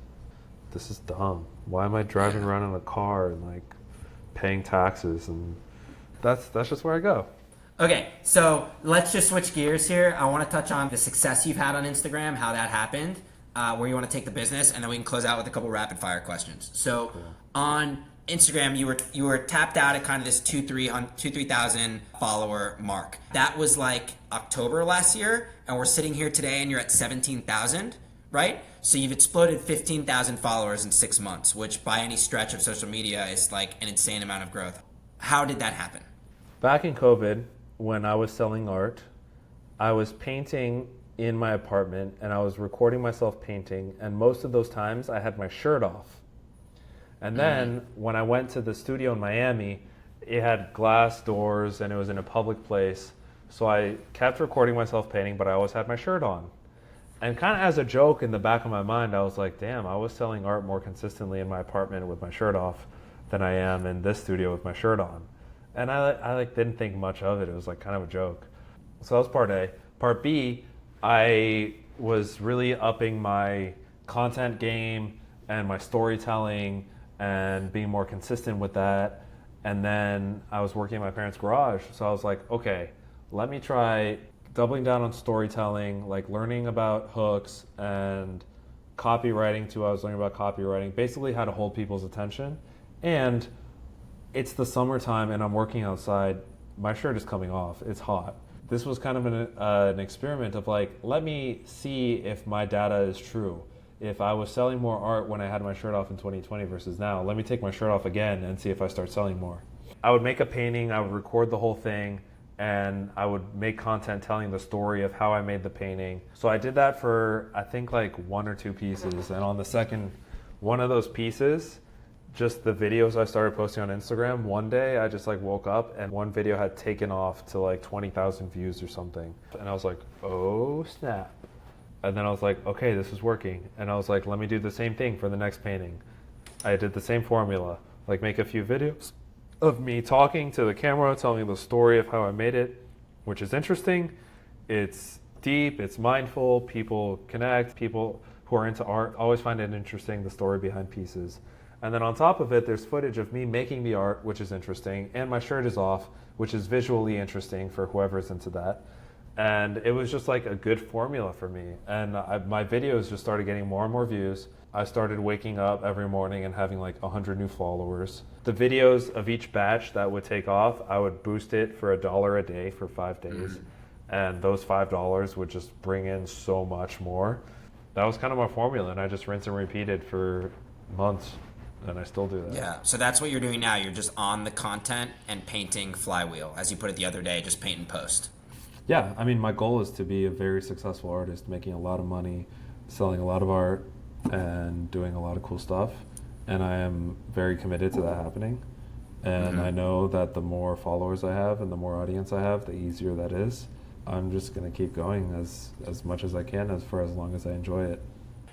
This is dumb. Why am I driving around in a car and like paying taxes? And that's just where I go. Okay, so let's just switch gears here. I want to touch on the success you've had on Instagram, how that happened, where you want to take the business, and then we can close out with a couple rapid fire questions. So on Instagram, you were tapped out at kind of this 3,000 follower mark. That was like October last year, and we're sitting here today, and you're at 17,000, right? So you've exploded 15,000 followers in 6 months, which by any stretch of social media is like an insane amount of growth. How did that happen? Back in COVID, when I was selling art, I was painting in my apartment and I was recording myself painting, and most of those times I had my shirt off. And then when I went to the studio in Miami, it had glass doors and it was in a public place. So I kept recording myself painting, but I always had my shirt on. And kind of as a joke in the back of my mind, I was like, damn, I was selling art more consistently in my apartment with my shirt off than I am in this studio with my shirt on. And I like didn't think much of it. It was like kind of a joke. So that was part A. Part B, I was really upping my content game and my storytelling and being more consistent with that. And then I was working in my parents' garage. So I was like, okay, let me try doubling down on storytelling, like learning about hooks and copywriting too. I was learning about copywriting, basically how to hold people's attention. And it's the summertime and I'm working outside. My shirt is coming off. It's hot. This was kind of an experiment of like, let me see if my data is true. If I was selling more art when I had my shirt off in 2020 versus now, let me take my shirt off again and see if I start selling more. I would make a painting, I would record the whole thing, and I would make content telling the story of how I made the painting. So I did that for, I think, like 1 or 2 pieces. And on the second one of those pieces, just the videos I started posting on Instagram, one day I just like woke up and one video had taken off to like 20,000 views or something. And I was like, oh snap. And then I was like, okay, this is working. And I was like, let me do the same thing for the next painting. I did the same formula, like make a few videos of me talking to the camera, telling the story of how I made it, which is interesting. It's deep, it's mindful, people connect, people who are into art always find it interesting, the story behind pieces. And then on top of it, there's footage of me making the art, which is interesting, and my shirt is off, which is visually interesting for whoever's into that. And it was just like a good formula for me. And my videos just started getting more and more views. I started waking up every morning and having like 100 new followers. The videos of each batch that would take off, I would boost it for $1 a day for 5 days. And those $5 would just bring in so much more. That was kind of my formula, and I just rinse and repeated for months. And I still do that. Yeah, so that's what you're doing now. You're just on the content and painting flywheel. As you put it the other day, just paint and post. Yeah, I mean, my goal is to be a very successful artist, making a lot of money, selling a lot of art, and doing a lot of cool stuff. And I am very committed to that happening. And I know that the more followers I have and the more audience I have, the easier that is. I'm just going to keep going as much as I can for as long as I enjoy it.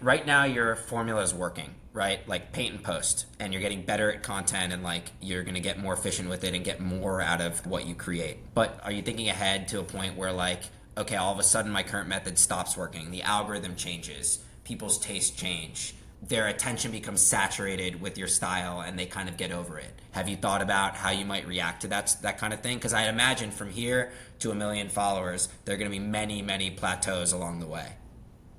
Right now, your formula is working, right? Like paint and post, and you're getting better at content, and like you're going to get more efficient with it and get more out of what you create. But are you thinking ahead to a point where like, okay, all of a sudden my current method stops working, the algorithm changes, people's tastes change, their attention becomes saturated with your style, and they kind of get over it? Have you thought about how you might react to that kind of thing? Because I imagine from here to 1 million followers, there are going to be many, many plateaus along the way.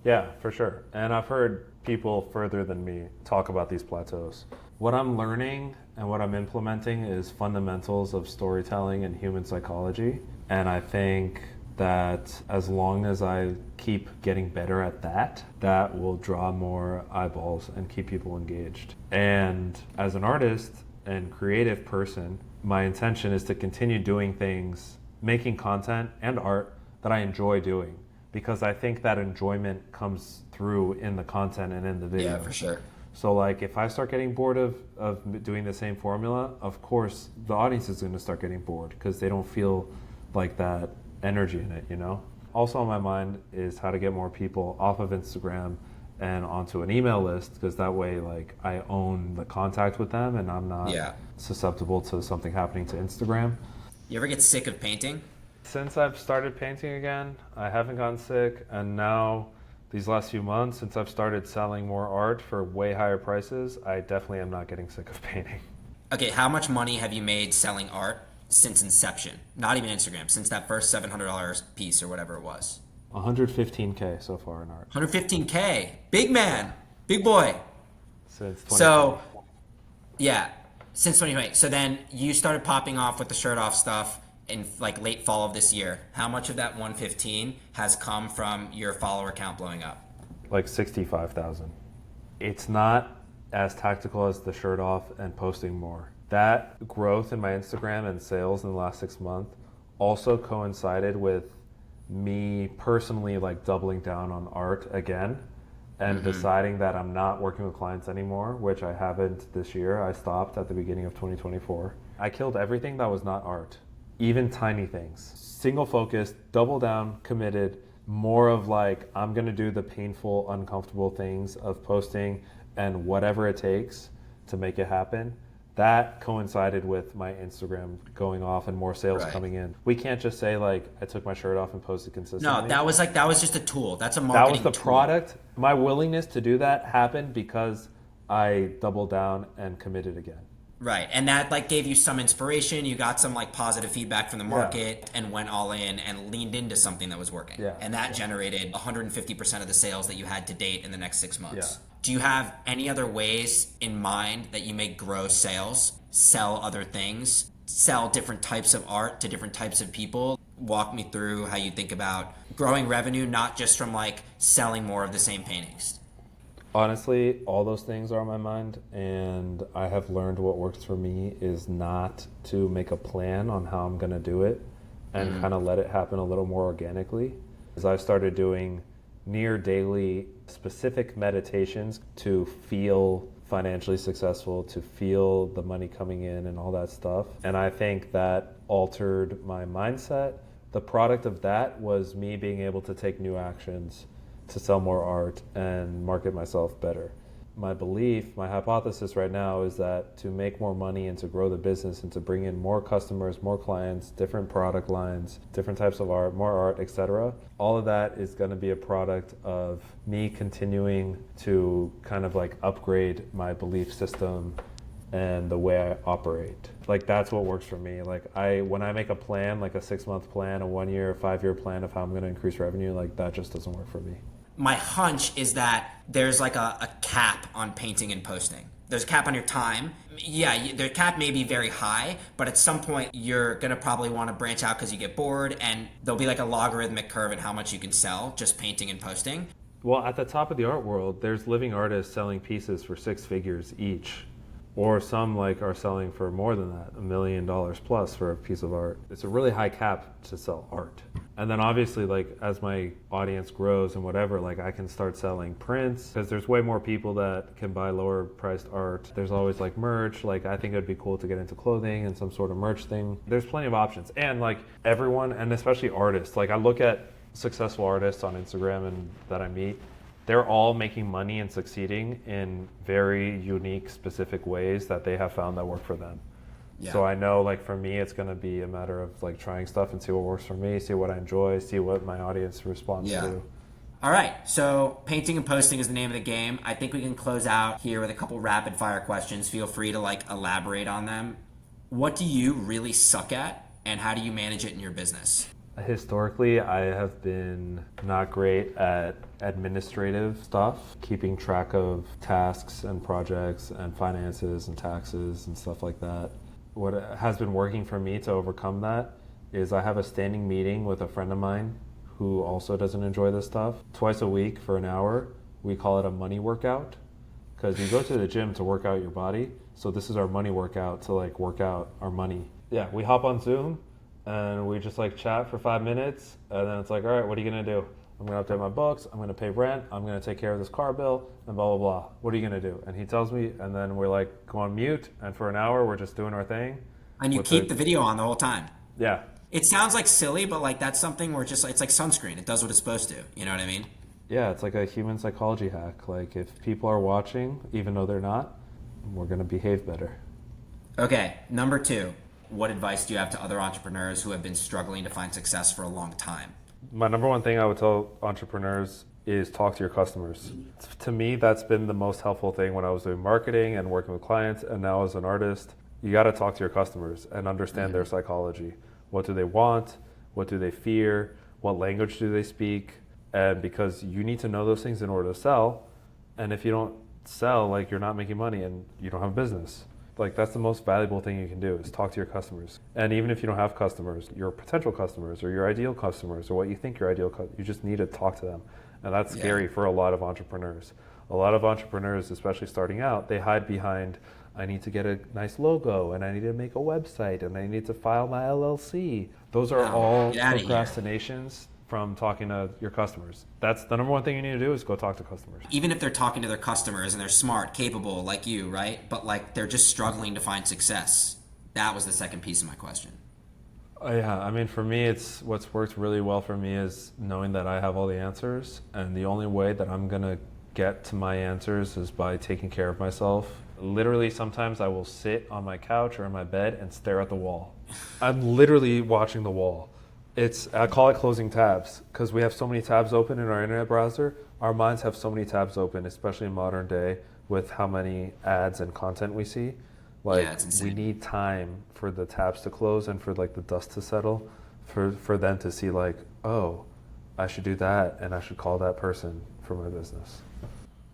Yeah, for sure. And I've heard people further than me talk about these plateaus. What I'm learning and what I'm implementing is fundamentals of storytelling and human psychology. And I think that as long as I keep getting better at that, that will draw more eyeballs and keep people engaged. And as an artist and creative person, my intention is to continue doing things, making content and art that I enjoy doing. Because I think that enjoyment comes through in the content and in the video. Yeah, for sure. So like if I start getting bored of doing the same formula, of course the audience is going to start getting bored because they don't feel like that energy in it, you know? Also on my mind is how to get more people off of Instagram and onto an email list, because that way like I own the contact with them and I'm not susceptible to something happening to Instagram. You ever get sick of painting? Since I've started painting again, I haven't gotten sick, and now these last few months, since I've started selling more art for way higher prices, I definitely am not getting sick of painting. Okay, how much money have you made selling art since inception? Not even Instagram, since that first $700 piece or whatever it was. 115K so far in art. 115K, big man, big boy. Since 2020. So, yeah, since 2020. So then you started popping off with the shirt off stuff in like late fall of this year. How much of that 115 has come from your follower count blowing up? Like 65,000. It's not as tactical as the shirt off and posting more. That growth in my Instagram and sales in the last 6 months also coincided with me personally like doubling down on art again and deciding that I'm not working with clients anymore, which I haven't this year. I stopped at the beginning of 2024. I killed everything that was not art. Even tiny things. Single focused, double down, committed, more of like, I'm gonna do the painful, uncomfortable things of posting and whatever it takes to make it happen. That coincided with my Instagram going off and more sales coming in. We can't just say like, I took my shirt off and posted consistently. No, that was just a tool. That's a marketing tool. That was the product. My willingness to do that happened because I doubled down and committed again. Right, and that like gave you some inspiration. You got some like positive feedback from the market and went all in and leaned into something that was working. Yeah. And that generated 150% of the sales that you had to date in the next 6 months. Yeah. Do you have any other ways in mind that you may grow sales, sell other things, sell different types of art to different types of people? Walk me through how you think about growing revenue, not just from like selling more of the same paintings. Honestly, all those things are on my mind, and I have learned what works for me is not to make a plan on how I'm going to do it and kind of let it happen a little more organically. As I started doing near daily specific meditations to feel financially successful, to feel the money coming in and all that stuff. And I think that altered my mindset. The product of that was me being able to take new actions to sell more art and market myself better. My belief, my hypothesis right now is that to make more money and to grow the business and to bring in more customers, more clients, different product lines, different types of art, more art, etc., all of that is going to be a product of me continuing to kind of like upgrade my belief system and the way I operate. Like that's what works for me. Like when I make a plan, like a 6-month plan, a 1-year, a 5-year plan of how I'm going to increase revenue, like that just doesn't work for me. My hunch is that there's like a cap on painting and posting. There's a cap on your time. Yeah, the cap may be very high, but at some point you're going to probably want to branch out because you get bored, and there'll be like a logarithmic curve in how much you can sell just painting and posting. Well, at the top of the art world, there's living artists selling pieces for 6 figures each. Or some like are selling for more than that, $1 million plus for a piece of art. It's a really high cap to sell art. And then obviously like as my audience grows and whatever, like I can start selling prints because there's way more people that can buy lower priced art. There's always like merch. Like I think it'd be cool to get into clothing and some sort of merch thing. There's plenty of options. And like everyone, and especially artists, like I look at successful artists on Instagram and that I meet, they're all making money and succeeding in very unique, specific ways that they have found that work for them. Yeah. So I know, like for me, it's going to be a matter of like trying stuff and see what works for me, see what I enjoy, see what my audience responds to. All right, so painting and posting is the name of the game. I think we can close out here with a couple rapid fire questions. Feel free to like elaborate on them. What do you really suck at, and how do you manage it in your business? Historically, I have been not great at administrative stuff, keeping track of tasks and projects and finances and taxes and stuff like that. What has been working for me to overcome that is I have a standing meeting with a friend of mine who also doesn't enjoy this stuff. Twice a week for an hour. We call it a money workout because you go to the gym to work out your body. So this is our money workout to like work out our money. Yeah, we hop on Zoom and we just like chat for 5 minutes, and then it's like, all right, what are you gonna do? I'm gonna update my books, I'm gonna pay rent, I'm gonna take care of this car bill, and blah, blah, blah. What are you gonna do? And he tells me, and then we're like, go on mute, and for an hour, we're just doing our thing. And you keep the video on the whole time. Yeah. It sounds like silly, but like that's something where just it's like sunscreen. It does what it's supposed to. You know what I mean? Yeah, it's like a human psychology hack. Like if people are watching, even though they're not, we're gonna behave better. Okay, number 2. What advice do you have to other entrepreneurs who have been struggling to find success for a long time? My number one thing I would tell entrepreneurs is talk to your customers. To me, that's been the most helpful thing when I was doing marketing and working with clients, and now as an artist. You got to talk to your customers and understand their psychology. What do they want? What do they fear? What language do they speak? And because you need to know those things in order to sell. And if you don't sell, like you're not making money and you don't have a business. Like that's the most valuable thing you can do is talk to your customers. And even if you don't have customers, your potential customers or your ideal customers or what you think your ideal you just need to talk to them. And that's scary for a lot of entrepreneurs. A lot of entrepreneurs, especially starting out, they hide behind, I need to get a nice logo and I need to make a website and I need to file my LLC. Those are all procrastinations from talking to your customers. That's the number one thing you need to do is go talk to customers. Even if they're talking to their customers and they're smart, capable like you, right? But like they're just struggling to find success. That was the second piece of my question. Yeah, I mean, for me, it's what's worked really well for me is knowing that I have all the answers, and the only way that I'm gonna get to my answers is by taking care of myself. Literally, sometimes I will sit on my couch or in my bed and stare at the wall. I'm literally watching the wall. I call it closing tabs because we have so many tabs open in our internet browser. Our minds have so many tabs open, especially in modern day with how many ads and content we see. Like we need time for the tabs to close and for like the dust to settle for them to see like, oh, I should do that and I should call that person for my business.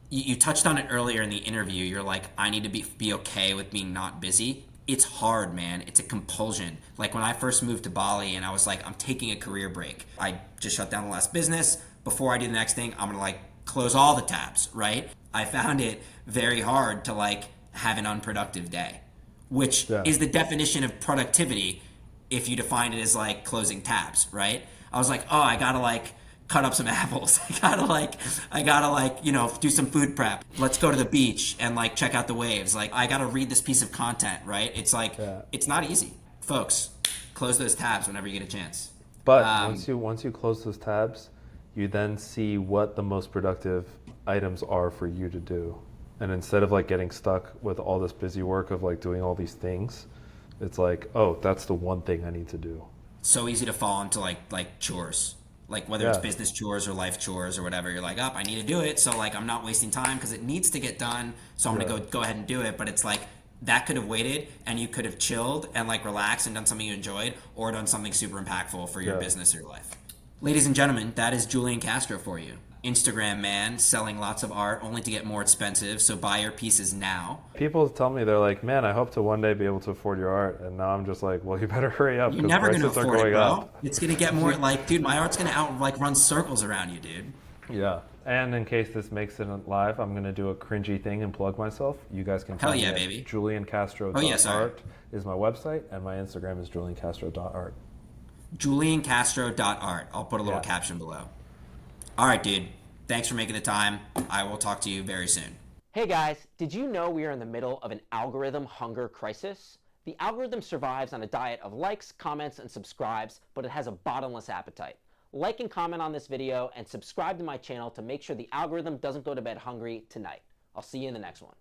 You touched on it earlier in the interview. You're like, I need to be okay with being not busy. It's hard, man. It's a compulsion. Like when I first moved to Bali and I was like, I'm taking a career break. I just shut down the last business. Before I do the next thing, I'm gonna like close all the tabs, right? I found it very hard to like have an unproductive day, which is the definition of productivity. if you define it as like closing tabs, right? I was like, oh, I gotta like cut up some apples. I gotta like, you know, do some food prep. Let's go to the beach and like check out the waves. Like I gotta read this piece of content, right? It's like, it's not easy. Folks, close those tabs whenever you get a chance. But once you close those tabs, you then see what the most productive items are for you to do. And instead of like getting stuck with all this busy work of like doing all these things, it's like, oh, that's the one thing I need to do. So easy to fall into like chores. Like whether it's business chores or life chores or whatever, you're like, oh, I need to do it. So like I'm not wasting time because it needs to get done. So I'm gonna go ahead and do it. But it's like that could have waited and you could have chilled and like relaxed and done something you enjoyed or done something super impactful for your business or your life. Ladies and gentlemen, that is Julian Castro for you. Instagram man, selling lots of art only to get more expensive, so buy your pieces now. People tell me, they're like, man, I hope to one day be able to afford your art. And now I'm just like, well, you better hurry up You're because never prices gonna are afford going it, bro. up. It's gonna get more like, dude, my art's gonna run circles around you, dude. Yeah. And in case this makes it live, I'm going to do a cringy thing and plug myself. You guys can find me at baby. juliancastro.art is my website, and my Instagram is juliancastro.art. juliancastro.art. I'll put a little caption below. All right, dude. Thanks for making the time. I will talk to you very soon. Hey guys, did you know we are in the middle of an algorithm hunger crisis? The algorithm survives on a diet of likes, comments, and subscribes, but it has a bottomless appetite. Like and comment on this video and subscribe to my channel to make sure the algorithm doesn't go to bed hungry tonight. I'll see you in the next one.